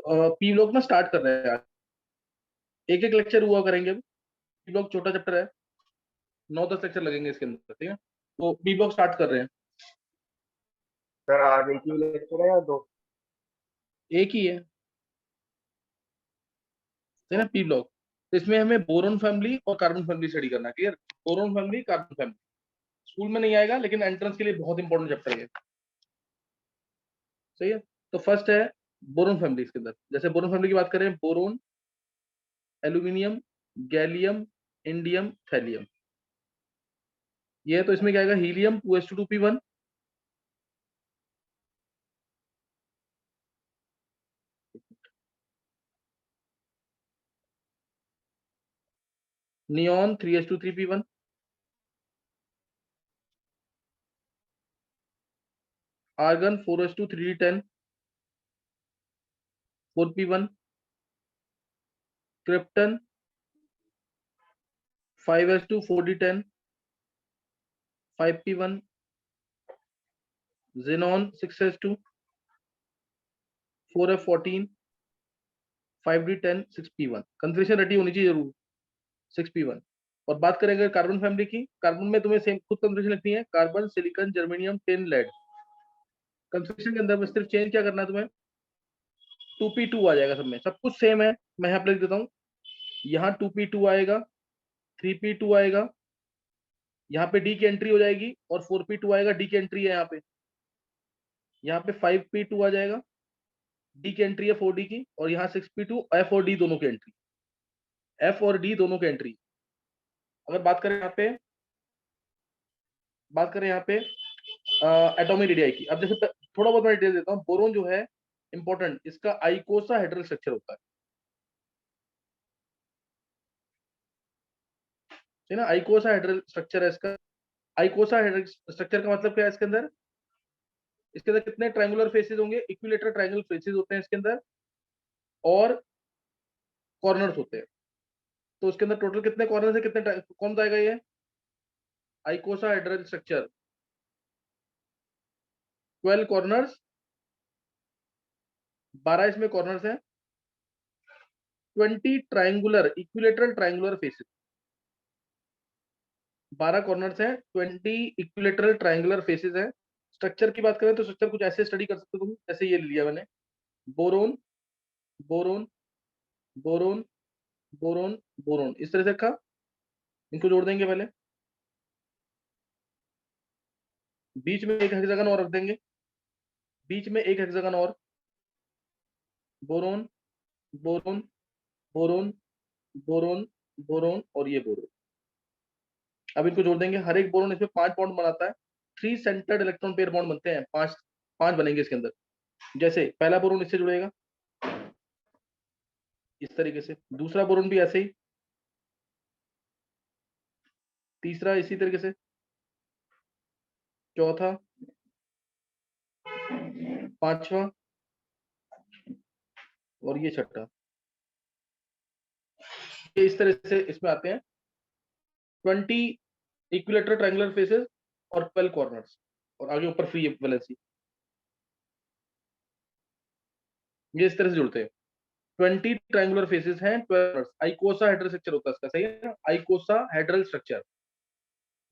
P block ना start कर रहे हैं, एक एक लेक्चर हुआ करेंगे। पी ब्लॉक छोटा चैप्टर है, 9-10 लेक्चर लगेंगे इसके अंदर, ठीक है। तो पी ब्लॉक स्टार्ट कर रहे हैं। सर आज एक ही लेक्चर है या दो? एक ही है, है ना, पी ब्लॉक। तो इसमें हमें बोरोन फैमिली और कार्बन फैमिली स्टडी करना है, clear. Boron family, carbon family school में नहीं आएगा, लेकिन एंट्रेंस के लिए बहुत इंपॉर्टेंट चैप्टर है, सही है। तो फर्स्ट है बोरोन फैमिली। इसके अंदर जैसे बोरोन फैमिली की बात करें, boron, aluminium, gallium, indium, thallium, ये है। तो इसमें क्या आएगा, helium 2s2 2p1, neon 3s2 3p1, argon 4s2 3d10 4p1, krypton 5s2 4d10 5p1, xenon 6s2 4f14 5d10 6p1। Conformation ready होनी चाहिए जरूर, 6p1। और बात करेंगे कार्बन फैमिली की, कार्बन में तुम्हें सेम खुद कंफर्मेशन लिखनी है, carbon, silicon, germanium, tin, lead. Conformation के अंदर में सिर्फ चेंज क्या करना है तुम्हें, 2p2 आ जाएगा, सब में सब कुछ सेम है। मैं यहाँ पे लिख देता हूँ, यहाँ 2p2 आएगा, 3p2 आएगा, यहाँ पे डी की एंट्री हो जाएगी, और 4p2 आएगा, डी की एंट्री है यहाँ पे 5p2 आ जाएगा, डी की एंट्री है 4d की, और यहाँ 6p2, एफ और डी दोनों की एंट्री, एफ और डी दोनों की एंट्री। अगर बात करें यहाँ पे एटॉमिक रेडियाई की, अब जैसे थोड़ा बहुत मैं डिटेल देता हूँ। बोरोन जो है इंपॉर्टेंट, इसका आइकोसा हेड्रल स्ट्रक्चर होता है ना, आइकोसा हेड्रल स्ट्रक्चर है इसका। आइकोसा हेड्रल स्ट्रक्चर का मतलब क्या है, इसके अंदर कितने ट्रायंगुलर फेसेस होंगे, इक्विलेटरल ट्रायंगुलर फेसेस होते हैं इसके अंदर, और कॉर्नर्स होते हैं। तो उसके अंदर टोटल कितने कॉर्नर्स है, कौन जाएगा ये आइकोसा हेड्रल स्ट्रक्चर, 12 कॉर्नर्स, 12 इसमें कॉर्नर्स हैं, 20 triangular equilateral triangular faces, 12 corners हैं, 20 इक्विलेटरल ट्रायंगुलर फेसेस हैं। स्ट्रक्चर की बात करें तो स्ट्रक्चर कुछ ऐसे स्टडी कर सकते हो तुम, जैसे ये लिया मैंने, boron, boron, boron, boron, boron, इस तरह से रखा। इनको जोड़ देंगे पहले, बीच में एक हेक्सागन और रख देंगे, बीच में एक हेक्सागन और, boron, boron, boron, boron, boron, और ये बोरोन। अब इनको जोड़ देंगे, हर एक बोरोन इसमें 5 बॉन्ड बनाता है, 3 सेंटर्ड इलेक्ट्रॉन पेयर बॉन्ड बनते हैं, 5 5 बनेंगे इसके अंदर। जैसे पहला बोरोन इससे जुड़ेगा इस तरीके से, दूसरा बोरोन भी ऐसे ही, तीसरा इसी तरीके से, चौथा, पांचवा, और ये छठा। ये इस तरह से इसमें आते हैं 20 इक्विलेटरल ट्रायंगुलर फेसेस और 12 कॉर्नर्स, और आगे ऊपर फ्री वैलेंसी। ये इस तरह से जुड़ते हैं, 20 ट्रायंगुलर फेसेस हैं, 12 आइकोसा हेड्रल स्ट्रक्चर होता है इसका, सही है ना, आइकोसा हेड्रल स्ट्रक्चर।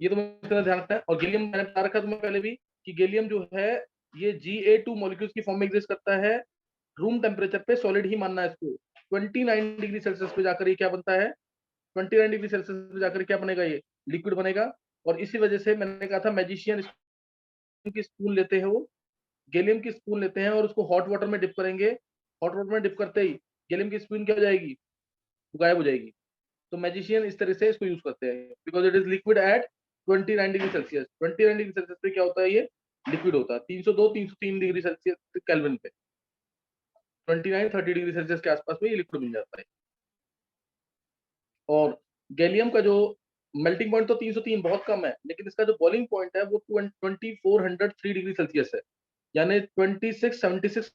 ये तुम्हें इसका ध्यान रखना है। और गैलियम मैंने बता रखा तुम्हें पहले भी, कि गैलियम जो है ये Ga2 मॉलिक्यूल्स की फॉर्म में एग्जिस्ट करता है, रूम टेम्परेचर पे सॉलिड ही मानना है इसको। 29 डिग्री सेल्सियस पे जाकर ये क्या बनता है, 29 डिग्री सेल्सियस पे जाकर क्या बनेगा, ये लिक्विड बनेगा। और इसी वजह से मैंने कहा था मैजिशियन की स्पून लेते हैं, वो गैलियम की स्पून लेते हैं और उसको हॉट वाटर में डिप करेंगे, हॉट वाटर में डिप करते ही गैलियम की स्पून क्या हो जाएगी, गायब हो जाएगी। तो मैजिशियन इस तरह से इसको यूज करते हैं, because it is liquid at 29 degree Celsius. 29 degree Celsius पे क्या होता है, ये लिक्विड होता है। 302 303 डिग्री सेल्सियस केल्विन पे, 29-30 डिग्री सेल्सियस के आसपास में ये लिक्विड मिल जाता है। और गैलियम का जो मेल्टिंग पॉइंट तो 303 बहुत कम है, लेकिन इसका जो बॉइलिंग पॉइंट है वो 2403 डिग्री सेल्सियस है, यानी 2676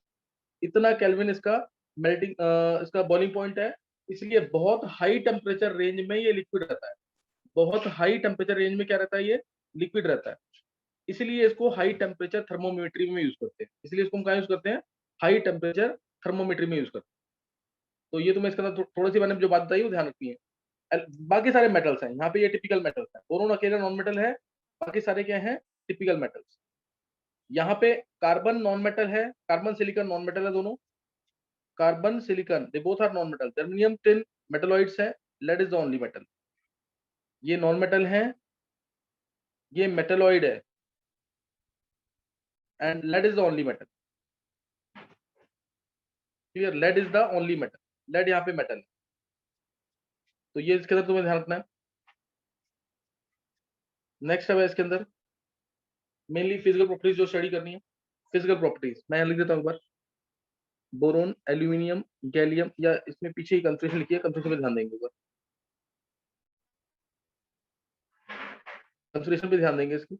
इतना केल्विन इसका मेल्टिंग इसका बॉइलिंग पॉइंट है। इसलिए बहुत हाई टेम्परेचर रेंज में ये लिक्विड रहता है, बहुत हाई टेम्परेचर रेंज में क्या रहता है, ये लिक्विड रहता है। इसलिए इसको हाई टेम्परेचर थर्मोमेट्री में यूज करते हैं, इसलिए इसको हम कहाँ यूज करते हैं, हाई टेम्परेचर थर्मोमेट्री में यूज करते हैं। तो ये तुम्हें इसके अंदर थोड़ी सी मैंने जो बात बताई वो ध्यान रखनी है। बाकी सारे मेटल्स हैं यहाँ पे, ये टिपिकल मेटल्स हैं। बोरोन अकेला नॉन मेटल है, बाकी सारे क्या हैं, टिपिकल मेटल्स। यहाँ पे कार्बन नॉन मेटल है, कार्बन सिलिकॉन नॉन मेटल है दोनों। Carbon silicon they both are non metal. Germanium tin metalloids है, lead is the only metal. ये नॉन मेटल है, ये मेटलॉइड है, and lead is the only metal. Clear, lead is the only metal, lead यहाँ पे metal है। तो ये इसके अंदर तुम्हें ध्यान रखना है। नेक्स्ट है इसके अंदर मेनली फिजिकल प्रॉपर्टीज जो स्टडी करनी है। फिजिकल प्रॉपर्टीज मैं लिख देता हूँ एक बार, बोरोन, एल्यूमिनियम, गैलियम, या इसमें पीछे ही कंसेंट्रेशन लिखी है, कंसेंट्रेशन पे ध्यान देंगे ऊपर, कंसेंट्रेशन पे ध्यान देंगे इसकी।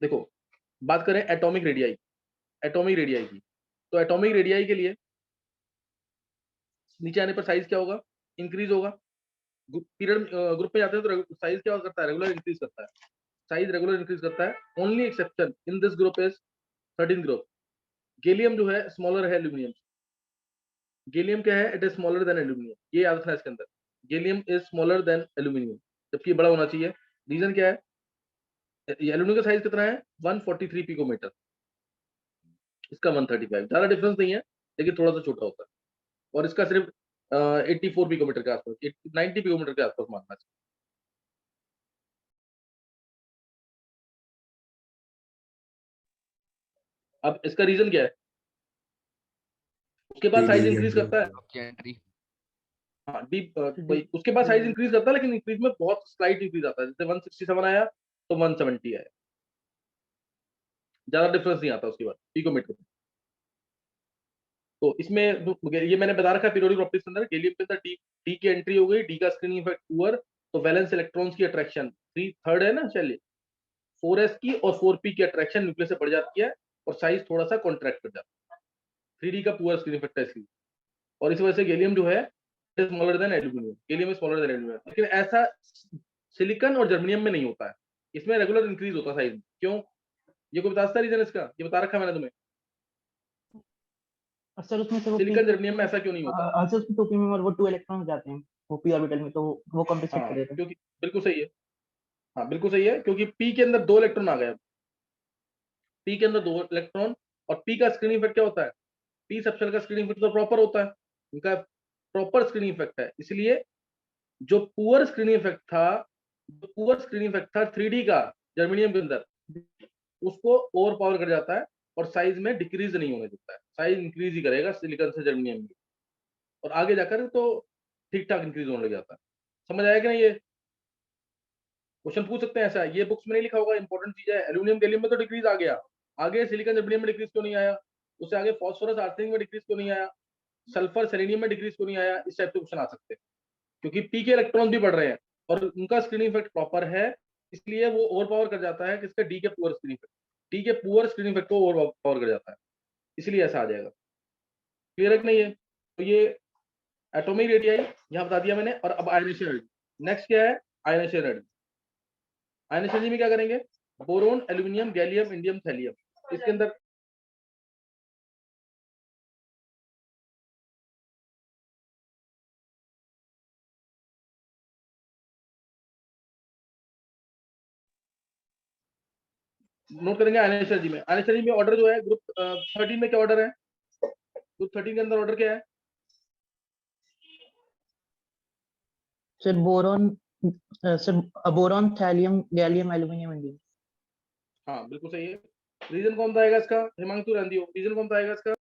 देखो बात करें एटॉमिक रेडियाई, एटॉमिक रेडियाई की, तो एटॉमिक रेडियाई के लिए नीचे आने पर साइज क्या होगा, इंक्रीज होगा। पीरियड ग्रुप में जाते हैं तो साइज क्या करता है, रेगुलर इंक्रीज करता है। साइज रेगुलर इंक्रीज करता है। Only exception in this group is 13 group. Gallium जो है स्मॉलर है एल्यूमिनियम। गैलियम क्या है, it is smaller than aluminium, ये याद रखना है इसके अंदर। Gallium is smaller than aluminium, जबकि बड़ा होना चाहिए। रीजन क्या है, एल्यूमिनियम का साइज कितना है 143 पिकोमीटर, इसका 135। ज्यादा डिफरेंस नहीं है, लेकिन थोड़ा सा छोटा होता है। और इसका सिर्फ 84 पिकोमीटर के आसपास, 90 पिकोमीटर के आसपास मानना है। अब इसका रीजन क्या है, उसके बाद साइज इंक्रीज करता है। हाँ डीप, उसके बाद साइज इंक्रीज करता है, लेकिन इंक्रीज में बहुत स्लाइट इंक्रीज आता है। जैसे 167 आया तो 170 आया, ज्यादा डिफरेंस नहीं आता उसके बाद पिकोमीटर में। तो इसमें ये मैंने बता रखा है पीरियोडिक प्रॉपर्टीज के अंदर। गैलियम के अंदर डी की एंट्री हो गई, डी का स्क्रीनिंग इफेक्ट पुअर, तो वैलेंस इलेक्ट्रॉन्स की अट्रैक्शन 3/3 है ना, चलिए 4s की और 4p की अट्रैक्शन न्यूक्लियस से बढ़ जाती है, और साइज थोड़ा सा कॉन्ट्रैक्ट कर जाता है। 3d का पुअर स्क्रीनिंग इफेक्ट है इसकी। और इस वजह से गैलियम जो है smaller than aluminium, gallium is smaller than aluminium. लेकिन ऐसा सिलिकॉन और जर्मेनियम में नहीं होता है, इसमें रेगुलर इंक्रीज होता है साइज। क्यों, ये कोई बता सकता है रीजन इसका, ये बता रखा मैंने तुम्हें। सर उसमें से वो सिलिकॉन जर्मेनियम में ऐसा क्यों नहीं होता? सर उसमें 2p में और वो 2 इलेक्ट्रॉन जाते हैं वो p ऑर्बिटल में, तो वो कंपनसेट कर हाँ देता है। क्योंकि बिल्कुल सही है, हाँ बिल्कुल सही है, क्योंकि पी के अंदर 2 इलेक्ट्रॉन आ गए। पी के अंदर 2 इलेक्ट्रॉन, और पी का स्क्रीनिंग इफेक्ट क्या होता है, पी सबशेल का स्क्रीनिंग इफेक्ट तो प्रॉपर होता है, इनका प्रॉपर स्क्रीनिंग इफेक्ट है। इसलिए जो पुअर स्क्रीनिंग इफेक्ट था, जो पुअर स्क्रीनिंग इफेक्ट था 3D का जर्मेनियम के अंदर, उसको ओवर पावर कर जाता है, और साइज में डिक्रीज नहीं होने देता है, साइज इंक्रीज ही करेगा सिलिकॉन से जर्मेनियम में, और आगे जाकर तो ठीक ठाक इंक्रीज होने लग जाता है। समझ आया कि नहीं? ये क्वेश्चन पूछ सकते हैं ऐसा, ये बुक्स में नहीं लिखा होगा, इंपॉर्टेंट चीज है। एल्यूमिनियम गैलियम में तो डिक्रीज आ गया, आगे सिलिकॉन जर्मेनियम में डिक्रीज क्यों नहीं आया, उससे आगे फास्फोरस आर्सेनिक में डिक्रीज क्यों नहीं आया, सल्फर सेलेनियम में डिक्रीज क्यों नहीं आया? इस टाइप के क्वेश्चन आ सकते हैं, क्योंकि पी के इलेक्ट्रॉन भी बढ़ रहे हैं और उनका स्क्रीनिंग इफेक्ट प्रॉपर है, इसलिए वो ओवर पावर कर जाता है किसका, डी के पुअर स्क्रीनिंग इफेक्ट, डी के पुअर स्क्रीनिंग इफेक्ट को ओवर पावर कर जाता है, इसलिए ऐसा आ जाएगा। क्लियर है कि नहीं है? तो ये एटॉमिक रेडियाई यहाँ बता दिया मैंने। और अब आयनेशन एनर्जी, नेक्स्ट क्या है, आयनेशन एनर्जी। आयनेशन एनर्जी में क्या करेंगे, boron, aluminium, gallium, indium, thallium, इसके अंदर नोट करेंगे आयनेशन एनर्जी में। आयनेशन एनर्जी में ऑर्डर जो है ग्रुप 13 में क्या ऑर्डर है, ग्रुप 13 के अंदर ऑर्डर क्या है? Sir boron, thallium, gallium, aluminium, indium. हाँ बिल्कुल सही है। रीजन कौन सा आएगा इसका, हिमांशु रहंदी हो, रीजन कौन सा आएगा इसका?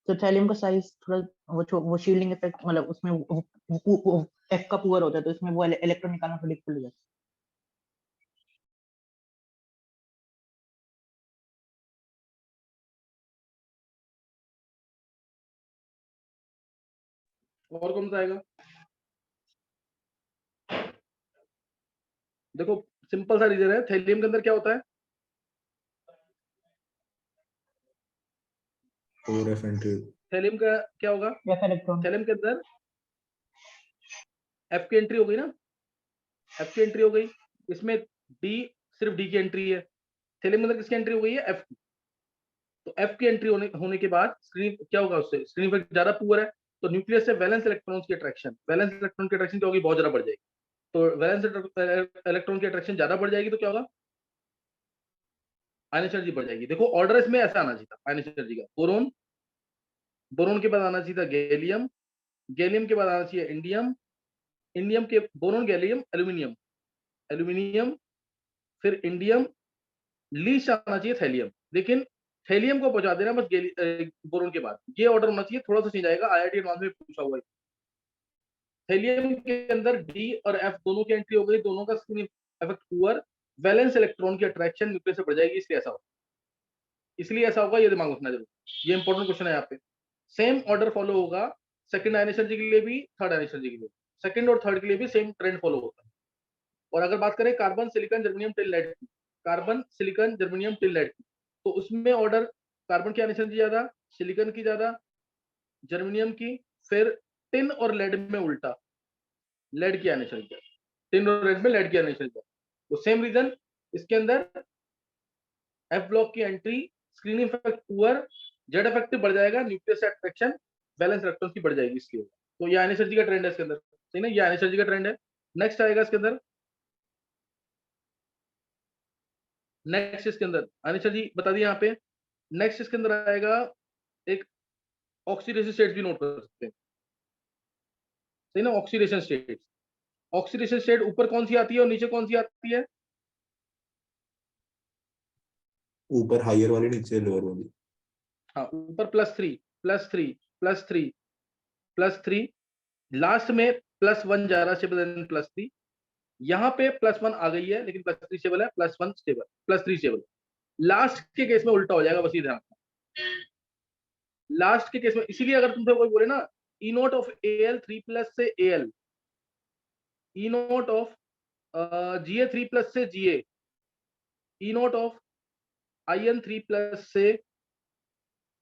तो थैलियम का साइज थोड़ा वो शील्डिंग इफेक्ट, मतलब उसमें वो F का पुअर होता है, तो इसमें वो इलेक्ट्रॉन निकालना थोड़ा डिफिकल्ट हो जाता है। और कौन सा आएगा? देखो सिंपल सा रीजन है, थैलियम के अंदर क्या होता है, 4f थैलियम का क्या होगा, F इलेक्ट्रॉन। थैलियम के अंदर F की एंट्री हो गई ना, F की एंट्री हो गई, इसमें डी, सिर्फ डी की एंट्री है, थैलियम के अंदर किसकी एंट्री हो गई है, एफ की। तो एफ की एंट्री होने के बाद स्क्रीन क्या होगा, उससे स्क्रीन इफेक्ट ज्यादा पुअर है, तो न्यूक्लियस से वैलेंस इलेक्ट्रॉन्स की अट्रैक्शन, वैलेंस इलेक्ट्रॉन की अट्रैक्शन क्या होगी, बहुत ज्यादा बढ़ जाएगी। तो वैलेंस इलेक्ट्रॉन की अट्रैक्शन ज्यादा बढ़ जाएगी तो क्या होगा, आयन एनर्जी बढ़ जाएगी। देखो ऑर्डर इसमें ऐसा आना चाहिए था आयन एनर्जी का, बोरोन, बोरोन के बाद आना चाहिए था गैलियम, गैलियम के बाद आना चाहिए इंडियम, इंडियम के बोरोन गैलियम एल्यूमिनियम, एल्यूमिनियम, फिर इंडियम, लीस्ट आना चाहिए थैलियम। लेकिन थैलियम को पहुंचा देना बस बोरोन के बाद, ये ऑर्डर होना चाहिए, थोड़ा सा चेंज आएगा, आईआईटी एडवांस में पूछा हुआ है। थैलियम के अंदर डी और एफ दोनों की एंट्री हो गई, दोनों का screen effect poor, valence electron की अट्रैक्शन न्यूक्लियस से बढ़ जाएगी, इसलिए ऐसा होगा, इसलिए ऐसा होगा, ये दिमाग में रखना जरूर, ये इंपॉर्टेंट क्वेश्चन है यहाँ पे। सेम ऑर्डर फॉलो होगा सेकंड आयन एनर्जी के लिए भी, थर्ड आयन एनर्जी के लिए, सेकंड और थर्ड के लिए भी सेम ट्रेंड फॉलो होता है। और अगर बात करें carbon silicon germanium tin lead की, carbon silicon germanium tin lead की, तो उसमें ऑर्डर कार्बन की आयन एनर्जी ज्यादा, सिलिकॉन की ज्यादा, जर्मेनियम की, फिर टिन और लेड में उल्टा, लेड की आयन एनर्जी, टिन और लेड में लेड की आयन एनर्जी। तो सेम रीजन इसके अंदर एफ ब्लॉक की entry, screen effect poor, Z effective बढ़ जाएगा, न्यूक्लियस अट्रैक्शन, वैलेंस इलेक्ट्रॉन्स की बढ़ जाएगी, इसलिए। तो ये आयन एनर्जी का ट्रेंड है इसके अंदर, सही ना, ये आयन एनर्जी का ट्रेंड है। नेक्स्ट आएगा इसके अंदर, नेक्स्ट इसके अंदर आयन एनर्जी बता दी यहाँ पे। नेक्स्ट इसके अंदर आएगा एक ऑक्सीडेशन स्टेट भी नोट कर सकते हैं, सही ना, ऑक्सीडेशन स्टेट, ऑक्सीडेशन स्टेट ऊपर कौन सी आती है और नीचे कौन सी आती है, ऊपर हायर वाली, नीचे लोअर वाली। हाँ ऊपर +3 +3 +3 +3, लास्ट में +1 जा रहा है, +3, यहाँ पे +1 आ गई है लेकिन +3 स्टेबल है, +1 स्टेबल, +3 स्टेबल। लास्ट के केस में उल्टा हो जाएगा, बस ये ध्यान रखना, लास्ट के केस में। इसीलिए अगर तुमसे कोई बोले ना ई नोट ऑफ एल 3+ से L, E note of Ga3+ से Ga, E note of In3+ से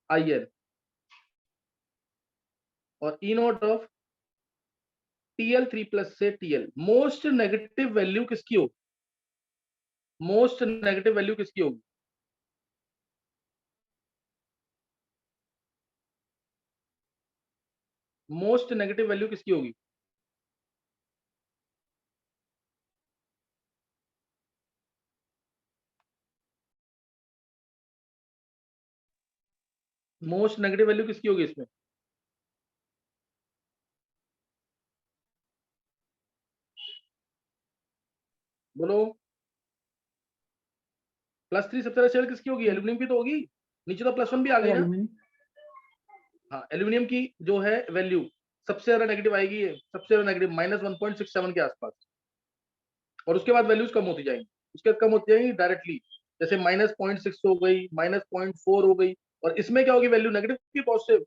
In, और ई नोट ऑफ Tl3+ से Tl, मोस्ट नेगेटिव वैल्यू किसकी होगी, मोस्ट नेगेटिव वैल्यू किसकी होगी, मोस्ट नेगेटिव वैल्यू किसकी होगी, मोस्ट नेगेटिव वैल्यू किसकी होगी इसमें, बोलो। +3 सबसे ज्यादा शेयर किसकी होगी, एल्यूमिनियम की तो होगी, नीचे तो +1 भी आ गई ना। हाँ एल्यूमिनियम की जो है वैल्यू सबसे ज्यादा नेगेटिव आएगी, ये सबसे ज्यादा नेगेटिव, -1.67 के आसपास, और उसके बाद वैल्यूज कम होती जाएंगी, उसके बाद कम होती जाएंगी डायरेक्टली, जैसे -0.6 हो गई, -0.4 हो गई, और इसमें क्या होगी वैल्यू, नेगेटिव की पॉजिटिव,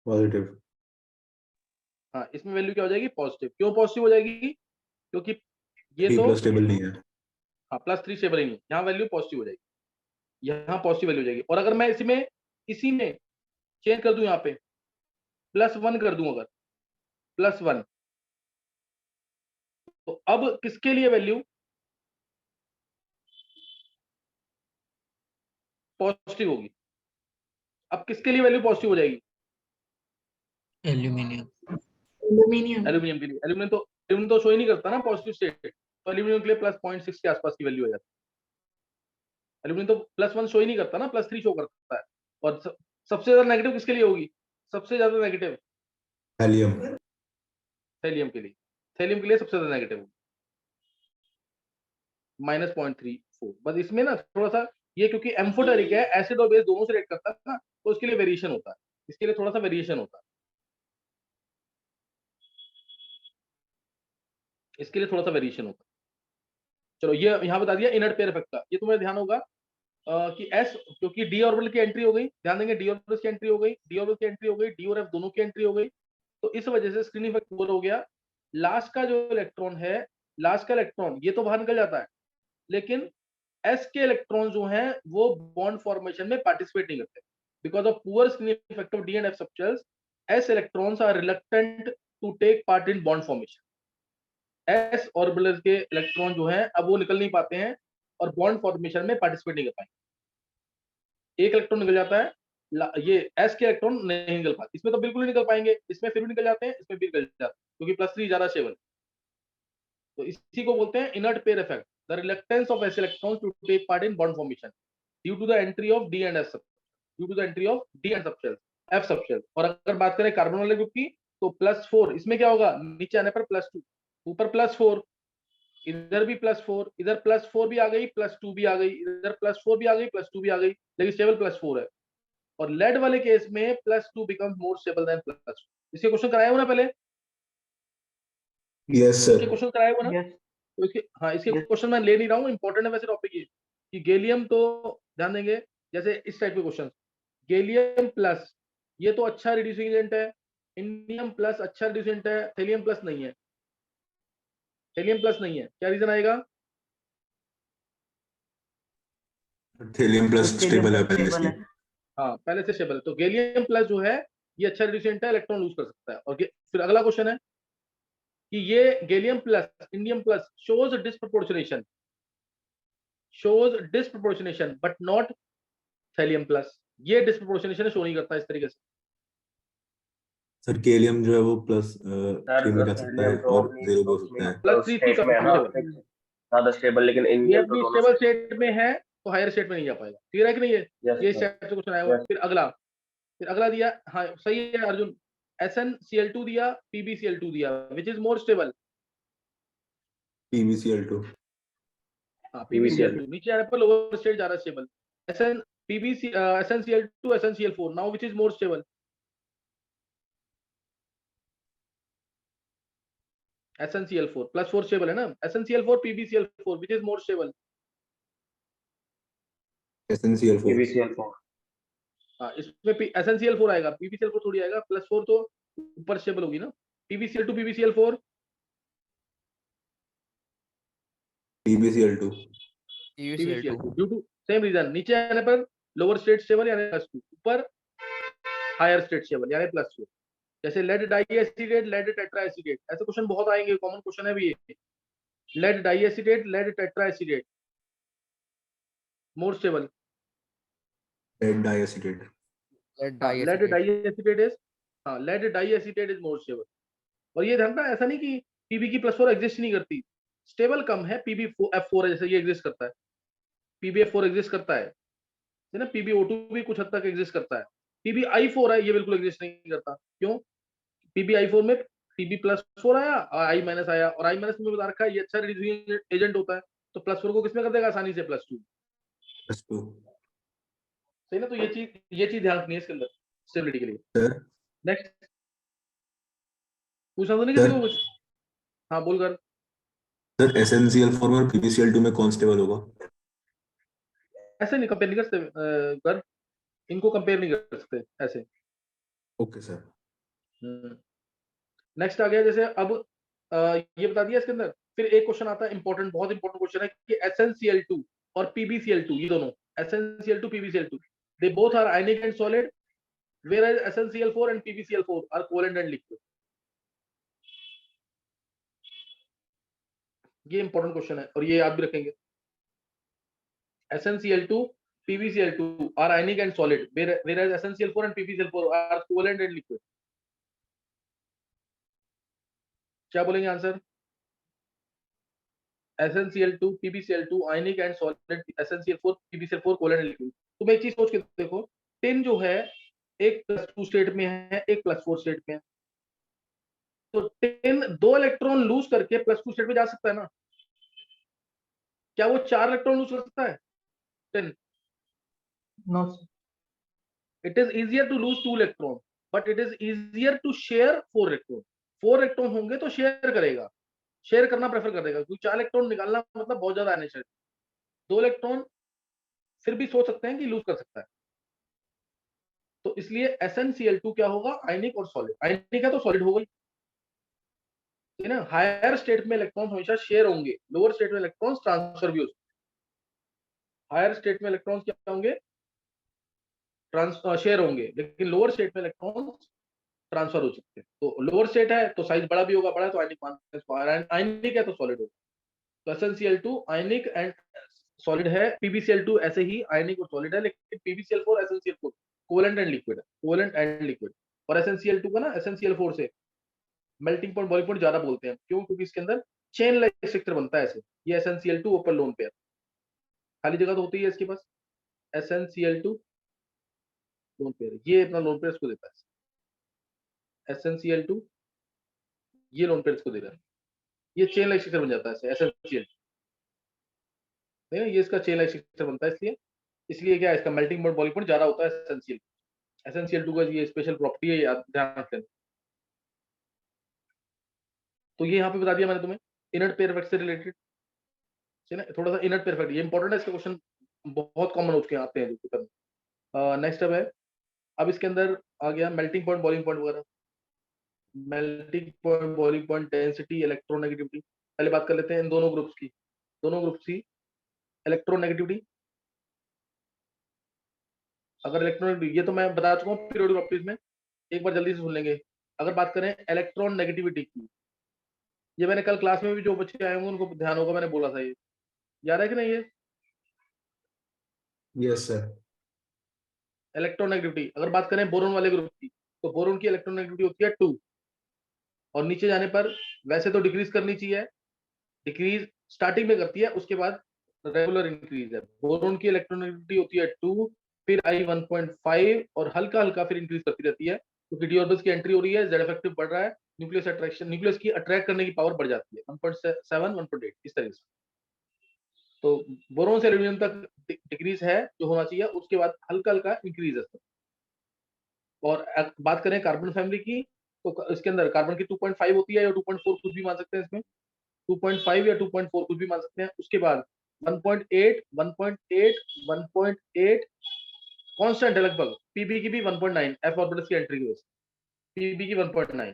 पॉजिटिव। हाँ इसमें वैल्यू क्या हो जाएगी, पॉजिटिव। क्यों पॉजिटिव हो जाएगी, क्योंकि ये टी तो प्लस टेबल नहीं है। हाँ +3 स्टेबल ही नहीं, यहाँ वैल्यू पॉजिटिव हो जाएगी, यहाँ पॉजिटिव वैल्यू हो जाएगी। और अगर मैं इसमें इसी में चेंज कर दूं, यहाँ पे +1 कर दूं, अगर +1, तो अब किसके लिए वैल्यू पॉजिटिव होगी, अब किसके लिए वैल्यू पॉजिटिव हो जाएगी, एल्यूमिनियम, एल्यूमिनियम, एल्यूमिनियम के लिए। एल्यूमिनियम तो शो ही नहीं करता ना पॉजिटिव स्टेट, तो एल्यूमिनियम के लिए +0.6 के आसपास की वैल्यू हो जाती है। एल्यूमिनियम तो +1 शो ही नहीं करता ना, +3 शो करता है। और सबसे ज्यादा नेगेटिव किसके लिए होगी, सबसे ज्यादा नेगेटिव हेलियम। थैलियम के लिए, थैलियम के लिए सबसे ज्यादा नेगेटिव होगी, -0.34। बस इसमें ना थोड़ा सा ये, क्योंकि एम्फोटेरिक है, एसिड और बेस दोनों से रिएक्ट करता है ना, तो उसके लिए वेरिएशन होता है, इसके लिए थोड़ा सा वेरिएशन होता है, इसके लिए थोड़ा सा वेरिएशन होता है। चलो ये यहाँ बता दिया इनर्ट पेयर इफेक्ट का, ये तुम्हें ध्यान होगा कि S, क्योंकि डी ऑर्बिटल की एंट्री हो गई, ध्यान देंगे, डी ऑर्बिटल की एंट्री हो गई, डी ऑर्बिटल की एंट्री हो गई, डी और F दोनों की एंट्री हो गई, तो इस वजह से स्क्रीन इफेक्ट पूरा हो गया। लास्ट का जो इलेक्ट्रॉन है, लास्ट का इलेक्ट्रॉन ये तो बाहर निकल जाता है, लेकिन S के इलेक्ट्रॉन जो हैं वो बॉन्ड फॉर्मेशन में पार्टिसिपेट नहीं करते, because of poor screen effect of D and F structures. s electrons are reluctant to take part in bond formation. s orbital के इलेक्ट्रॉन जो हैं अब वो निकल नहीं पाते हैं और बॉन्ड फॉर्मेशन में पार्टिसिपेट नहीं कर पाएंगे। एक इलेक्ट्रॉन निकल जाता है, ये s के इलेक्ट्रॉन नहीं निकल पाते, इसमें तो बिल्कुल नहीं निकल पाएंगे, इसमें फिर भी निकल जाते हैं, इसमें भी निकल जाते हैं क्योंकि +3 ज्यादा स्टेबल। तो इसी को बोलते हैं inert pair effect, the reluctance of s electrons to take part in bond formation due to the entry of d and s due to the entry of d and subshells f subshells। और अगर बात करें carbon वाले group की तो +4, इसमें क्या होगा, नीचे आने पर +2, ऊपर +4, इधर भी +4, इधर +4 भी आ गई, +2 भी आ गई, इधर +4 भी आ गई, +2 भी आ गई, लेकिन स्टेबल +4 है। और लेड वाले केस में +2 बिकम्स मोर स्टेबल देन +2। इसके क्वेश्चन कराए हो ना पहले? यस इसके सर। क्वेश्चन कराए हो ना? Yes. तो इसके, हाँ, इसके Yes. क्वेश्चन मैं ले नहीं रहा हूँ, इंपॉर्टेंट है वैसे टॉपिक ये कि गैलियम तो ध्यान देंगे, जैसे इस टाइप के क्वेश्चन, गैलियम प्लस ये तो अच्छा रिड्यूसिंग एजेंट है, इंडियम प्लस अच्छा रिड्यूसेंट है, थेलियम प्लस नहीं है, थेलियम प्लस नहीं है, क्या रीजन आएगा? थेलियम प्लस Thelium स्टेबल है plus पहले stable से। है। हाँ, पहले से स्टेबल है, तो गैलियम प्लस जो है ये अच्छा रिड्यूसेंट है, इलेक्ट्रॉन लूज कर सकता है। और फिर अगला क्वेश्चन है कि ये gallium plus indium plus shows disproportionation but not thallium plus, ये डिस्प्रपोर्शनेशन शो नहीं करता इस तरीके से। सर गैलियम जो है वो +3 में जा सकता थैलियम है तो और अपनी 0 भी हो सकता है। +3 स्टेट में है ना, ज्यादा स्टेबल, लेकिन ये इंडियम तो अपनी दोनों स्टेबल स्टेट में है तो हायर स्टेट में नहीं जा पाएगा। क्लियर है कि नहीं? ये इस टाइप से क्वेश्चन आया हुआ। Yes. फिर अगला दिया, हाँ सही है अर्जुन, SnCl2 दिया, PbCl2 दिया, which is more stable? PbCl2। हाँ, PbCl2 PbCl2 नीचे आने पर लोअर स्टेट ज्यादा stable. SnCl2 SnCl4, now which is more stable? SnCl4 +4 stable है ना, SnCl4 PbCl4, which is more stable? SnCl4। PbCl4 हाँ, इसमें SnCl4 आएगा, PbCl4 थोड़ी आएगा, +4 तो ऊपर स्टेबल होगी ना। PbCl2 PbCl4, PbCl2। PbCl2 due to same reason, नीचे आने पर लोअर स्टेट स्टेबल यानी +2, ऊपर हायर स्टेट स्टेबल यानी +4। जैसे lead di acetate, lead tetra acetate, ऐसे क्वेश्चन बहुत आएंगे, कॉमन क्वेश्चन है भी ये। Lead di acetate, lead tetra acetate, more stable. Lead diacetate. Lead di acetate is, हाँ, lead di acetate is more stable. और ये ध्यान रखना, ऐसा नहीं कि Pb की +4 एग्जिस्ट नहीं करती, स्टेबल कम है, PbF4 है, जैसे ये एग्जिस्ट करता है, PbF4 एग्जिस्ट करता है ना, PbO2 भी कुछ हद तक एग्जिस्ट करता है, PbI4 है, ये बिल्कुल एग्जिस्ट नहीं करता। क्यों? PbI4 में Pb+4 आया और I- आया, और I- में बता रखा है ये अच्छा रिड्यूसिंग एजेंट होता है, तो +4 को किसमें कर देगा आसानी से? +2। +2। सही ना? तो ये चीज ध्यान रखनी है इसके अंदर स्टेबिलिटी के लिए। सर नेक्स्ट पूछना तो नहीं किसी को कुछ? हाँ बोल कर। सर SnCl4 और PbCl2 में कौन स्टेबल होगा? ऐसे नहीं कंपेयर नहीं कर सकते कर, इनको कंपेयर नहीं कर सकते ऐसे। Okay sir. नेक्स्ट आ गया, जैसे अब ये बता दिया इसके अंदर। फिर एक क्वेश्चन आता है इंपॉर्टेंट, बहुत इंपॉर्टेंट क्वेश्चन है कि SnCl2 और PbCl2, ये दोनों SnCl2 PbCl2 they both are ionic and solid, whereas SnCl4 and PbCl4 are covalent and liquid। ये इंपॉर्टेंट क्वेश्चन है और ये याद भी रखेंगे। SnCl2 PbCl2 are ionic and solid, whereas SnCl4 and PbCl4 are covalent and liquid। क्या बोलेंगे answer? SnCl2 PbCl2 ionic and solid, SnCl4 PbCl4 covalent and liquid। तुम एक चीज सोच के देखो, टिन जो है एक +2 स्टेट में है, एक +4 स्टेट में है, तो टिन 2 इलेक्ट्रॉन लूज करके +2 स्टेट में जा सकता है ना? क्या वो 4 इलेक्ट्रॉन लूज कर सकता है tin? No. It is easier to lose 2 electron, but it is easier to share 4 electron। 4 electron होंगे तो शेयर करेगा, शेयर करना प्रेफर करेगा, क्योंकि 4 इलेक्ट्रॉन निकालना मतलब बहुत ज्यादा आने चाहिए। 2 इलेक्ट्रॉन फिर भी सोच सकते हैं कि लूज कर सकता है, तो इसलिए SnCl2 क्या होगा? आयनिक और सॉलिड। आयनिक है तो सॉलिड होगा ही ना। हायर स्टेट में इलेक्ट्रॉन हमेशा शेयर होंगे, लोअर स्टेट में इलेक्ट्रॉन्स ट्रांसफर भी हो सकते हैं। हायर स्टेट में इलेक्ट्रॉन्स क्या होंगे? शेयर होंगे, लेकिन लोअर स्टेट में इलेक्ट्रॉन्स ट्रांसफर हो सकते हैं। तो लोअर स्टेट है तो साइज बड़ा भी होगा, बड़ा तो आयनिक मानते हैं इसको, आयनिक है तो सॉलिड होगा। तो SnCl2 आयनिक एंड सॉलिड है, PbCl2 ऐसे ही आयनिक और सॉलिड है, लेकिन PbCl4 SnCl4 covalent and liquid है, कोवेलेंट एंड लिक्विड। और SnCl2 का ना SnCl4 से मेल्टिंग पॉइंट बॉइलिंग पॉइंट ज्यादा बोलते हैं, क्यों? क्योंकि इसके अंदर चेन लाइक स्ट्रक्चर बनता है ऐसे। ये SnCl2 ओपन लोन पेयर, खाली जगह तो होती है इसके पास, SnCl2 लोन पेयर, ये अपना लोन पेयर इसको देता है। SnCl2 ये लोन पेयर इसको दे रहा है, ये चेन लाइक स्ट्रक्चर बन जाता है ऐसे SnCl2, ये इसका चेन लाइक स्ट्रक्चर बनता है, इसलिए क्या है, इसका मेल्टिंग पॉइंट बॉइलिंग पॉइंट ज्यादा होता है SnCl2 का, ये स्पेशल प्रॉपर्टी है, याद ध्यान रखना। तो ये यहाँ पे बता दिया मैंने तुम्हें इनर्ट पेयर इफेक्ट से रिलेटेड, है ना, थोड़ा सा इनर्ट पेयर इफेक्ट, ये इंपॉर्टेंट है, इसका क्वेश्चन बहुत कॉमन उसके आते हैं। नेक्स्ट अब है, अब इसके अंदर आ गया मेल्टिंग पॉइंट बॉइलिंग पॉइंट वगैरह। Melting point boiling point density electronegativity, पहले बात कर लेते हैं इन दोनों ग्रुप्स की, इलेक्ट्रोनेगेटिविटी। अगर इलेक्ट्रोनेगेटिविटी, ये तो मैं बता चुका हूँ पीरियोडिक प्रॉपर्टीज में, एक बार जल्दी से सुन लेंगे। अगर बात करें इलेक्ट्रॉन नेगेटिविटी की, ये मैंने कल क्लास में भी जो बच्चे आए होंगे उनको ध्यान होगा, मैंने बोला था, ये याद है कि नहीं? ये यस सर। इलेक्ट्रोनेगेटिविटी, अगर बात करें बोरोन वाले ग्रुप की, तो बोरोन की इलेक्ट्रोनेगेटिविटी होती है 2, और नीचे जाने पर वैसे तो डिक्रीज करनी चाहिए, डिक्रीज स्टार्टिंग में करती है, उसके बाद रेगुलर इंक्रीज है। बोरोन की इलेक्ट्रोनेगेटिविटी होती है 2, फिर आई 1.5 और हल्का हल्का फिर इंक्रीज करती रहती है, क्योंकि डी ऑर्बिटल्स की एंट्री हो रही है, जेड इफेक्टिव बढ़ रहा है, न्यूक्लियस अट्रैक्शन, न्यूक्लियस की अट्रैक्ट करने की पावर बढ़ जाती है 1.7 1.8 इस तरीके से। तो बोरोन से एल्यूमिनियम तक डिक्रीज है जो होना चाहिए, उसके बाद हल्का हल्का इंक्रीज है। और बात करें कार्बन फैमिली की, तो इसके अंदर कार्बन की 2.5 होती है, या 2.4 कुछ भी मान सकते हैं इसमें, 2.5 या 2.4 कुछ भी मान सकते हैं। उसके बाद 1.8 1.8 1.8 कांस्टेंट है लगभग, पीबी की भी 1.9 एफ ऑर्बिटल्स की एंट्री की वजह से, पीबी की 1.9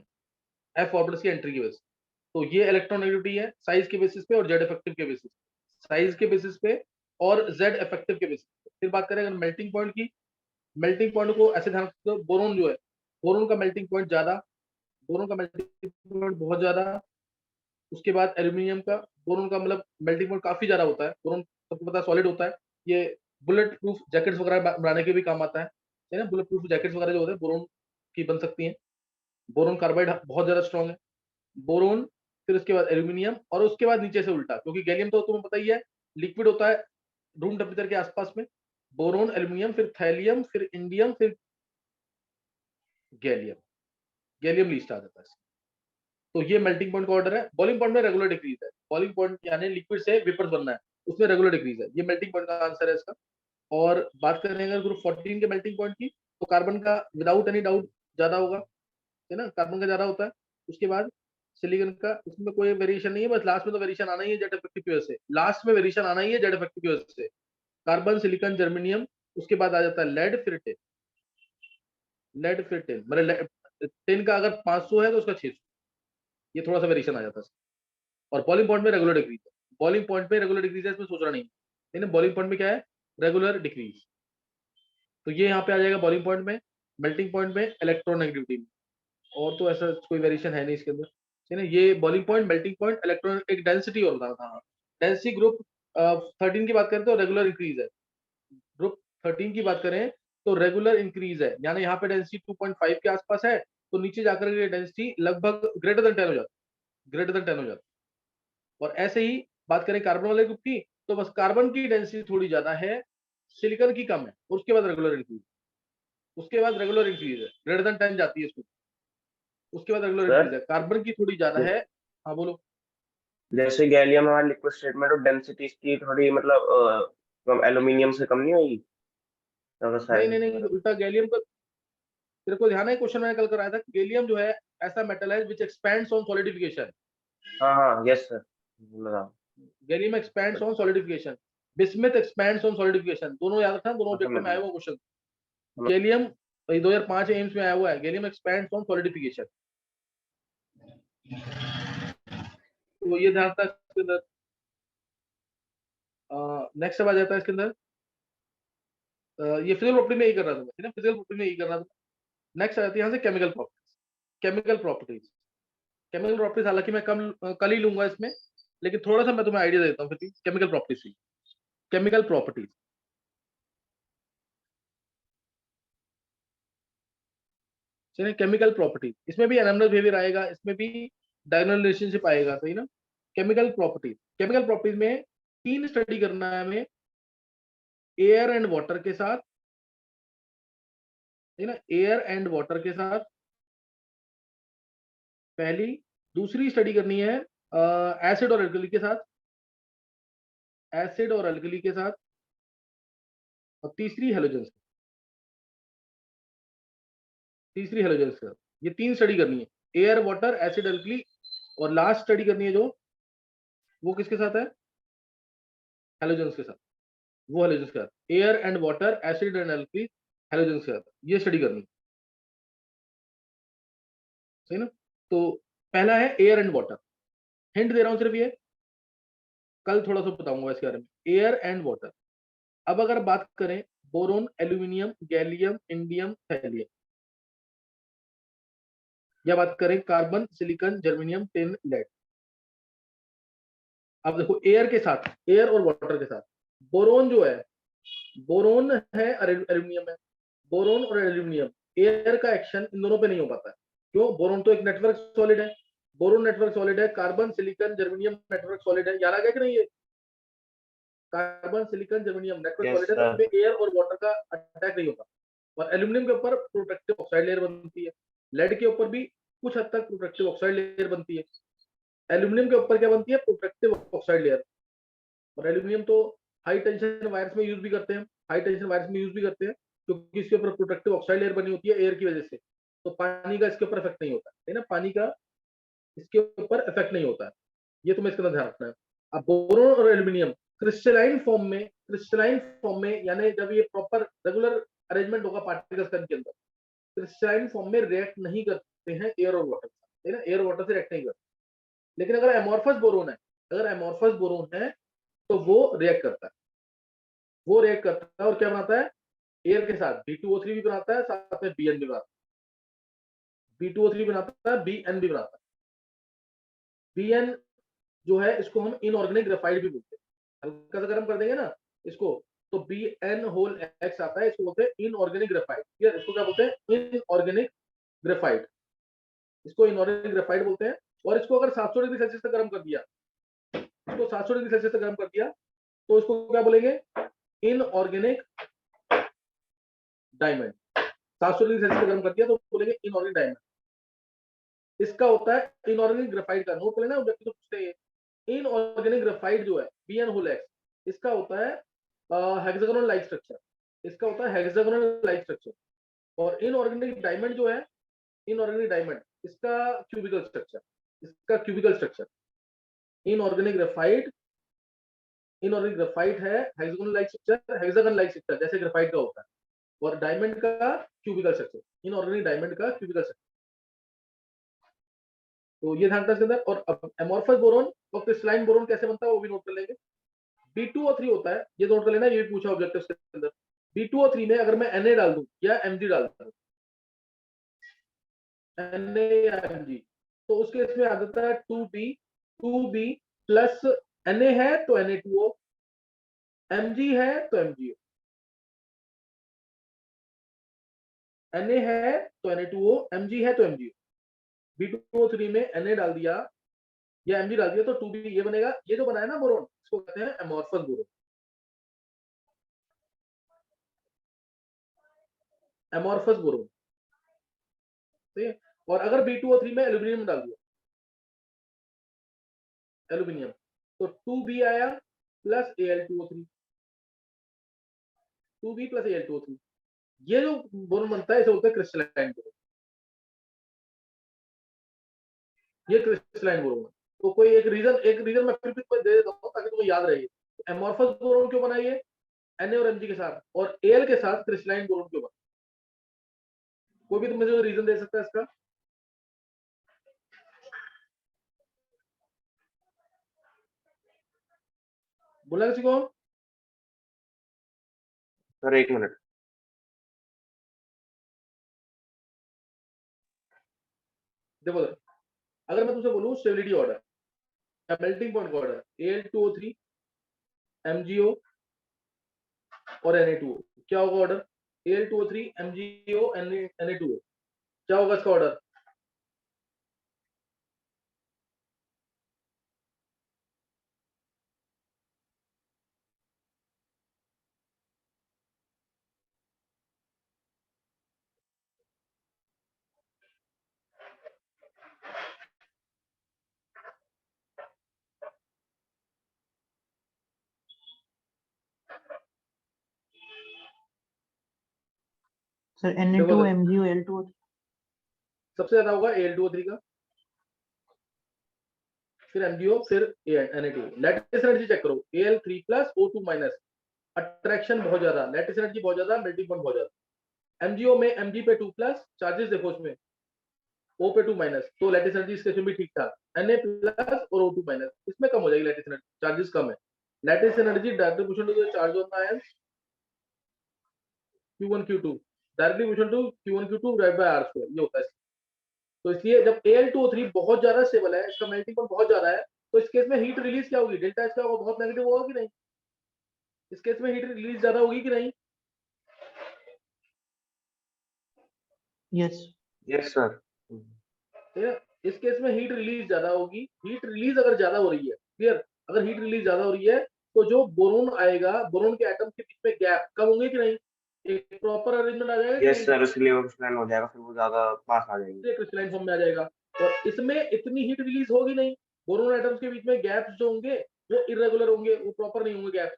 एफ ऑर्बिटल्स की एंट्री की वजह से। तो ये इलेक्ट्रोनेगेटिविटी है साइज के बेसिस पे और जेड इफेक्टिव के बेसिस पे, साइज के बेसिस पे और जेड इफेक्टिव के बेसिस पे। फिर बात करें अगर मेल्टिंग पॉइंट की, मेल्टिंग पॉइंट को ऐसे ध्यान रखते हो, बोरोन जो है, बोरोन का मेल्टिंग पॉइंट ज्यादा, बोरोन का मेल्टिंग पॉइंट बहुत ज्यादा। उसके बाद एल्यूमिनियम का, बोरोन का मतलब मेल्टिंग पॉइंट काफी ज्यादा होता है, बोरोन सबको पता है सॉलिड होता है, ये बुलेट प्रूफ जैकेट्स वगैरह बनाने के भी काम आता है ना, बुलेट प्रूफ जैकेट्स वगैरह जो होते हैं बोरोन की बन सकती हैं। बोरोन कार्बाइड बहुत ज्यादा स्ट्रॉन्ग है, बोरोन, फिर उसके बाद एल्यूमिनियम, और उसके बाद नीचे से उल्टा, क्योंकि गैलियम तो तुम्हें पता ही है लिक्विड होता है रूम टेम्परेचर के आसपास में, बोरोन एल्यूमिनियम फिर थैलियम फिर इंडियम फिर गैलियम, गैलियम लीस्ट आ जाता है। तो ये मेल्टिंग पॉइंट का ऑर्डर है। बॉइलिंग पॉइंट में रेगुलर डिक्रीज है, बॉइलिंग पॉइंट यानी लिक्विड से वेपर बनना है, उसमें रेगुलर डिक्रीज है, ये मेल्टिंग पॉइंट का आंसर है इसका। और बात करें अगर ग्रुप 14 के मेल्टिंग पॉइंट की, तो कार्बन का विदाउट एनी डाउट ज्यादा होगा, है ना, कार्बन का ज्यादा होता है। उसके बाद सिलिकॉन का, उसमें कोई वेरिएशन नहीं है, बस लास्ट में तो वेरिएशन आना ही है जेड इफेक्टिव की वजह से, लास्ट में वेरिएशन आना ही है जेड इफेक्टिव की वजह से, कार्बन सिलिकॉन जर्मेनियम। उसके बाद आ जाता है लेड फिर टिन, लेड फिर टिन, मतलब टिन का अगर 500 है तो उसका 600, ये थोड़ा सा वेरिएशन आ जाता है। और बॉइलिंग पॉइंट में रेगुलर डिक्रीज है, बॉइलिंग पॉइंट में रेगुलर डिक्रीज है, इसमें सोचना नहीं, लेकिन बॉइलिंग पॉइंट में क्या है, रेगुलर डिक्रीज। तो ये यहाँ पे आ जाएगा बॉइलिंग पॉइंट में, मेल्टिंग पॉइंट में, इलेक्ट्रोनेगेटिविटी में। और तो ऐसा कोई वेरिएशन है नहीं इसके अंदर, है ना। ये boiling point, melting point, electron, एक डेंसिटी और बताना था। डेंसिटी ग्रुप 13 की बात करें तो रेगुलर इंक्रीज है, ग्रुप 13 की बात करें तो रेगुलर इंक्रीज है, यानी यहाँ पे डेंसिटी 2.5 के आसपास है, तो नीचे जाकर के डेंसिटी लगभग ग्रेटर देन 10 हो जाती है, ग्रेटर देन 10 हो जाती है। और ऐसे ही बात करें कार्बन वाले ग्रुप की, तो बस कार्बन की डेंसिटी थोड़ी ज्यादा है, सिलिकॉन की कम है, उसके बाद रेगुलर इंक्रीज, उसके बाद रेगुलर इंक्रीज है, ग्रेटर देन 10 जाती है इसको, उसके बाद रेगुलर इंक्रीज सर है, कार्बन की थोड़ी ज्यादा है। हाँ बोलो। जैसे गैलियम हमारा लिक्विड स्टेट में, तो डेंसिटी इसकी थोड़ी मतलब एल्यूमिनियम से कम नहीं होगी अगर नहीं साइज नहीं नहीं, वगैरह? उल्टा गैलियम का, तेरे को ध्यान है क्वेश्चन मैंने कल कराया था, गैलियम जो है ऐसा मेटल है विच एक्सपैंड्स ऑन सॉलिडिफिकेशन, हाँ हाँ यस सर, बताओ। Gallium expands on solidification, bismuth expands on solidification, दोनों याद रखना, दोनों हाँ, ऑब्जेक्टिव समझ में आया गया हुआ क्वेश्चन। समझ- गैलियम 2005 एम्स में आया हुआ है, गैलियम एक्सपैंड्स ऑन सॉलिडिफिकेशन, तो ये ध्यान रखना इसके अंदर। नेक्स्ट अब आ जाता है इसके अंदर, ये फिजिकल प्रॉपर्टी में यही कर रहा था मैं, फिजिकल प्रॉपर्टी में यही कर रहा था। नेक्स्ट आ जाती है यहाँ से केमिकल प्रॉपर्टी, केमिकल प्रॉपर्टीज हालांकि मैं कल ही लूंगा इसमें, लेकिन थोड़ा सा मैं तुम्हें आइडिया देता हूँ फिर भी केमिकल प्रॉपर्टीज। केमिकल प्रॉपर्टीज चलिए, केमिकल प्रॉपर्टीज इसमें भी एनामनस बिहेवियर आएगा, इसमें भी डायगोनल रिलेशनशिप आएगा, सही ना। केमिकल प्रॉपर्टीज में 3 स्टडी करना है हमें, एयर एंड वाटर के साथ, है ना, एयर एंड वाटर के साथ पहली। दूसरी स्टडी करनी है एसिड और अल्कली के साथ, एसिड और अल्कली के साथ, और तीसरी हेलोजन्स के साथ। ये 3 स्टडी करनी है, एयर, वाटर, एसिड, अल्कली, और लास्ट स्टडी करनी है जो वो किसके साथ है, हेलोजन्स के साथ। वो हेलोजन्स के साथ, air and water, acid and alkali, halogens के साथ, ये स्टडी करनी है, सही ना। तो पहला है एयर एंड वाटर, हिंट दे रहा हूं सिर्फ ये, कल थोड़ा सा बताऊंगा इसके बारे में। एयर एंड वाटर, अब अगर बात करें boron, aluminium, gallium, indium, thallium, या बात करें carbon, silicon, germanium, tin, lead. अब देखो एयर के साथ, एयर और वाटर के साथ, बोरोन जो है, बोरोन है एल्यूमिनियम है, बोरोन और एल्यूमिनियम, एयर का एक्शन इन दोनों पे नहीं हो पाता है। क्यों? बोरोन तो एक नेटवर्क सॉलिड है, बोरोन नेटवर्क सॉलिड है, carbon, silicon, germanium network solid है, याद आ गया कि नहीं? ये carbon, silicon, germanium network Yes, solid है, तो sir. इसमें एयर और वाटर का अटैक नहीं होता। और एल्यूमिनियम के ऊपर प्रोटेक्टिव ऑक्साइड लेयर बनती है, लेड के ऊपर भी कुछ हद तक प्रोटेक्टिव ऑक्साइड लेयर बनती है, एल्यूमिनियम के ऊपर क्या बनती है, प्रोटेक्टिव ऑक्साइड लेयर। और एल्यूमिनियम तो हाई टेंशन वायर्स में यूज भी करते हैं, हाई टेंशन वायर्स में यूज भी करते हैं, क्योंकि इसके ऊपर प्रोटेक्टिव ऑक्साइड लेयर बनी होती है एयर की वजह से, तो पानी का इसके ऊपर इफेक्ट नहीं होता है ना, पानी का इसके ऊपर इफेक्ट नहीं होता है, ये तुम्हें इसका ध्यान रखना है। अब बोरोन और एल्यूमिनियम क्रिस्टलाइन फॉर्म में यानी जब ये प्रॉपर रेगुलर अरेंजमेंट होगा पार्टिकल्स के अंदर, क्रिस्टलाइन फॉर्म में रिएक्ट नहीं करते हैं एयर और वाटर, है ना, एयर वाटर से रिएक्ट नहीं करते। लेकिन अगर एमोर्फस बोरोन है तो वो रिएक्ट करता है, और क्या बनाता है, एयर के साथ B2O3 भी बनाता है, साथ में BN भी बनाता है, B2O3 बनाता है, BN भी बनाता है। BN जो है इसको हम इनऑर्गेनिक ग्रेफाइट भी बोलते हैं, हल्का सा गर्म कर देंगे ना इसको तो BN होल X आता है, इसको बोलते हैं इनऑर्गेनिक ग्रेफाइट, या इसको क्या बोलते हैं, इनऑर्गेनिक ग्रेफाइट, इसको इनऑर्गेनिक ग्रेफाइट बोलते हैं। और इसको अगर 700 डिग्री सेल्सियस तक गर्म कर दिया, तो इसको क्या बोलेंगे, इनऑर्गेनिक डायमंड। 700 डिग्री सेल्सियस गर्म कर दिया तो बोलेंगे इनऑर्गेनिक डायमंड। इसका होता है इनऑर्गेनिक ग्रेफाइट का, नोट कर लेना, ऑब्जेक्टिव तो पूछते हैं। इनऑर्गेनिक ग्रेफाइट जो है BN होल X, इसका होता है हेक्सागोनल लाइक स्ट्रक्चर, और इनऑर्गेनिक डायमंड जो है, इनऑर्गेनिक डायमंड इसका क्यूबिकल स्ट्रक्चर। इनऑर्गेनिक ग्रेफाइट है हेक्सागोनल लाइक स्ट्रक्चर, जैसे ग्रेफाइट का होता है, और डायमंड का क्यूबिकल स्ट्रक्चर, इनऑर्गेनिक डायमंड का क्यूबिकल स्ट्रक्चर। तो ये ध्यान रखना इसके अंदर। और अब एमोर्फस बोरोन और क्रिस्टलाइन बोरोन कैसे बनता है वो भी नोट कर लेंगे। B2O3 होता है, ये नोट कर लेना, ये भी पूछा ऑब्जेक्टिव के अंदर। B2O3 में अगर मैं Na डाल दूं या Mg डाल दूं, Na या Mg, तो उसके इसमें आ जाता है 2B प्लस Na है तो Na2O, Mg है तो MgO, Na है तो Na2O, Mg है तो MgO। B2O3 में Na डाल दिया या Mg डाल दिया तो 2B ये बनेगा। ये जो बनाया ना बोरोन, इसको कहते हैं एमोर्फस बोरोन, ठीक है। और अगर B2O3 में एल्यूमिनियम डाल दिया, तो 2B आया plus Al2O3, 2B plus Al2O3, ये जो बोरोन बनता है इसे बोलते हैं क्रिस्टलाइन बोरोन, ये क्रिस्टलाइन बोरोन। तो कोई एक रीजन मैं फिर भी दे देता हूं ताकि तुम्हें याद रहे। एमोर्फस बोरोन क्यों बनाइए Na और Mg के साथ, और Al के साथ क्रिस्टलाइन बोरोन क्यों बना? कोई भी तुम्हें जो रीजन दे सकता है इसका? बोला किसी को? Sir 1 minute. देखो अगर मैं तुमसे बोलूं स्टेबिलिटी ऑर्डर या मेल्टिंग पॉइंट का ऑर्डर Al2O3 MgO और Na2O, क्या होगा ऑर्डर? Al2O3 MgO Na2O, क्या होगा इसका ऑर्डर? सर देखो Na2 MgO Al2O सबसे ज्यादा होगा Al2O3 का, फिर MgO, फिर Na2O। लैटिस एनर्जी चेक करो, Al3 plus O2 minus, attraction बहुत ज्यादा, लैटिस एनर्जी बहुत ज्यादा, मेल्टिंग पॉइंट बहुत ज्यादा। MgO में Mg पे 2 प्लस, चार्जेस देखो उसमें O पे 2 माइनस, तो लैटिस एनर्जी इसके भी ठीक ठाक। Na प्लस और O2 माइनस, इसमें कम हो जाएगी लैटिस एनर्जी, चार्जेस कम है। Lattice energy directly proportional to the charge on ion Q1 Q2, directly proportional to Q1 Q2 divide by R2, ये होता है। तो इसलिए जब Al2O3 बहुत ज्यादा स्टेबल है, इसका मेल्टिंग पॉइंट बहुत ज्यादा है, तो इस केस में हीट रिलीज क्या होगी? डेल्टा एच क्या होगा? बहुत नेगेटिव होगा कि नहीं? इस केस में हीट रिलीज ज्यादा होगी कि नहीं? Yes yes sir. ठीक है, इस केस में हीट रिलीज ज्यादा होगी। हीट रिलीज अगर ज्यादा हो रही है, क्लियर, अगर हीट रिलीज ज्यादा हो रही है तो जो बोरोन आएगा, बोरोन के एटम के बीच में गैप कम होंगे कि नहीं? एक प्रॉपर अरेंजमेंट आ जाएगा कि यस नहीं? सर, इसलिए वो क्रिस्टलाइन हो जाएगा, फिर वो ज्यादा पास आ जाएंगे। क्रिस्टलाइन फॉर्म में आ जाएगा, और इसमें इतनी हीट रिलीज होगी नहीं। बोरोन एटम्स के बीच में गैप्स जो होंगे वो इरेगुलर होंगे, वो प्रॉपर नहीं होंगे गैप,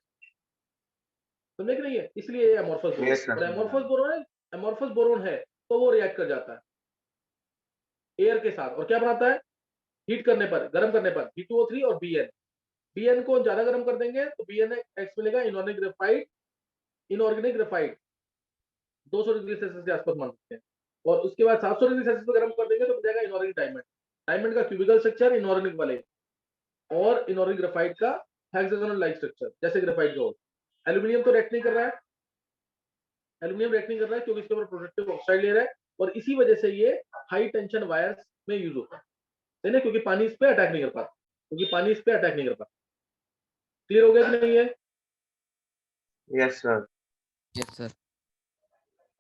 समझे कि नहीं है? इसलिए ये अमोर्फस बोरोन, यस सर। और अमोर्फस बोरोन है, अमोर्फस बोरोन है तो वो रिएक्ट कर जाता है एयर के साथ, और क्या बनाता है? हीट करने पर, गर्म करने पर B2O3 और Bn को ज्यादा गर्म कर देंगे तो BnX मिलेगा, inorganic graphite. Inorganic graphite 200 degree Celsius के आसपास मान सकते हैं, और उसके बाद 700 डिग्री सेल्सियस पे गर्म कर देंगे तो मिल जाएगा इनऑर्गेनिक डायमंड। डायमंड का क्यूबिकल स्ट्रक्चर इनऑर्गेनिक वाले, और इनऑर्गेनिक ग्रेफाइट का हेक्सागोनल लाइक स्ट्रक्चर, जैसे ग्रेफाइट का हो। एल्यूमिनियम तो रिएक्ट नहीं कर रहा है, एल्यूमिनियम रिएक्ट नहीं कर रहा है क्योंकि इसके ऊपर प्रोटेक्टिव ऑक्साइड ले रहा है, और इसी वजह से ये हाई टेंशन वायर्स में यूज होता है ना, क्योंकि पानी इस पे अटैक नहीं कर पाता, क्योंकि पानी इस पे अटैक नहीं कर पाता। क्लियर हो गया कि नहीं है? Yes sir. Yes sir.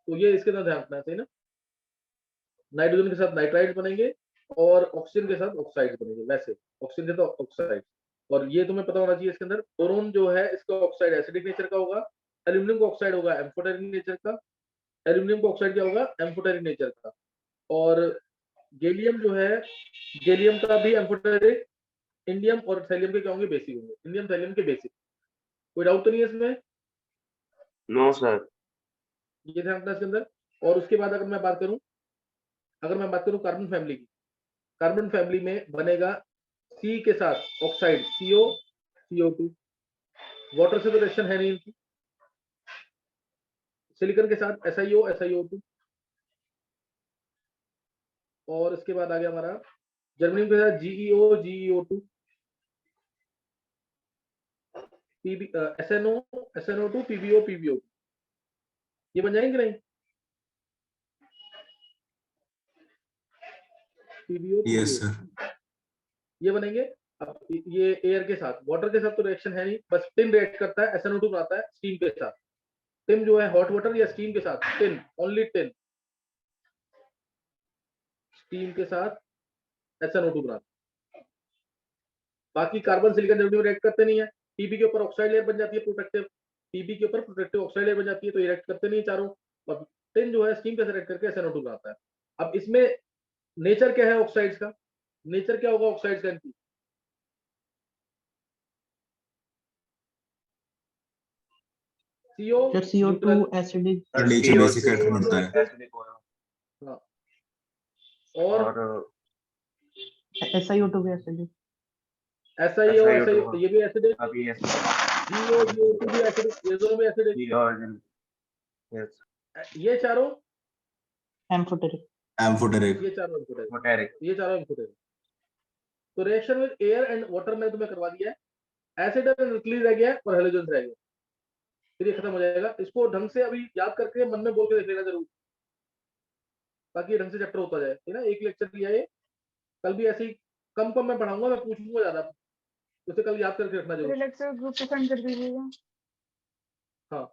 तो ये इसके अंदर ध्यान रखना है, सही ना? नाइट्रोजन के साथ नाइट्राइड बनेंगे और ऑक्सीजन के साथ ऑक्साइड बनेंगे, वैसे ऑक्सीजन के साथ ऑक्साइड। और ये तुम्हें पता होना चाहिए, इसके अंदर बोरोन जो है इसका ऑक्साइड एसिडिक नेचर का होगा, एल्यूमिनियम का ऑक्साइड होगा एम्फोटेरिक नेचर का, एल्यूमिनियम का ऑक्साइड क्या होगा? एम्फोटेरिक नेचर का। और गैलियम जो है, गैलियम का भी एम्फोटेरिक, इंडियम और थैलियम के क्या होंगे? बेसिक होंगे, इंडियम थैलियम के बेसिक। कोई डाउट तो नहीं है इसमें? No sir. ये ध्यान रखना इसके अंदर। और उसके बाद अगर मैं बात करूं कार्बन फैमिली की, कार्बन फैमिली में बनेगा सी के साथ ऑक्साइड CO CO2, वाटर से तो रिएक्शन है नहीं इनकी। सिलिकॉन के साथ SiO SiO2, और इसके बाद आ गया हमारा जर्मनियम के साथ GeO GeO2, SNO SNO2, PbO PbO, ये बन जाएंगे नहीं? PbO yes PbO sir. ये बनेंगे। अब ये एयर के साथ, वाटर के साथ तो रिएक्शन है नहीं, बस टिन रिएक्ट करता है, SNO2 बनाता है स्टीम के साथ। टिन जो है हॉट वाटर या स्टीम के साथ, टिन, ओनली टिन स्टीम के साथ SNO2 बनाता है। बाकी कार्बन सिलिकॉन जर्मनियम रिएक्ट करते नहीं है। Pb के ऊपर ऑक्साइड लेयर बन जाती है प्रोटेक्टिव, Pb के ऊपर प्रोटेक्टिव ऑक्साइड लेयर बन जाती है, तो ये रिएक्ट करते नहीं चारों। और टिन जो है स्टीम के साथ रिएक्ट करके SNO2 बनाता है। अब इसमें नेचर क्या है ऑक्साइड्स का? नेचर क्या होगा ऑक्साइड्स का इनकी? CO sir CO2 neutral, acidic और नीचे बेसिक एटम बनता है। हाँ, और SiO2 भी एसिडिक। SiO SiO2 ये भी एसिड है, अभी यस GO GO2 भी एसिड, ये दोनों भी एसिड है। यस ये चारों एम्फोटेरिक। एम्फोटेरिक। ये चारों एम्फोटेरिक, मोटेरिक। ये चारों एम्फोटेरिक। तो reaction with air and water में तुम्हें करवा दिया है, एसिड एंड अल्कली रह गया और हेलोजन रह गया, फिर ये खत्म हो जाएगा। इसको ढंग से अभी याद करके मन में बोल के देख लेना जरूर, ताकि ढंग से चैप्टर होता जाए, है ना? एक लेक्चर लिया है कल भी ऐसे ही कम कम मैं पढ़ाऊंगा, मैं पूछूंगा ज्यादा, तो उसे कल याद करके रखना जरूर। रिलैक्सर ग्रुप पे सेंड कर दीजिएगा। हाँ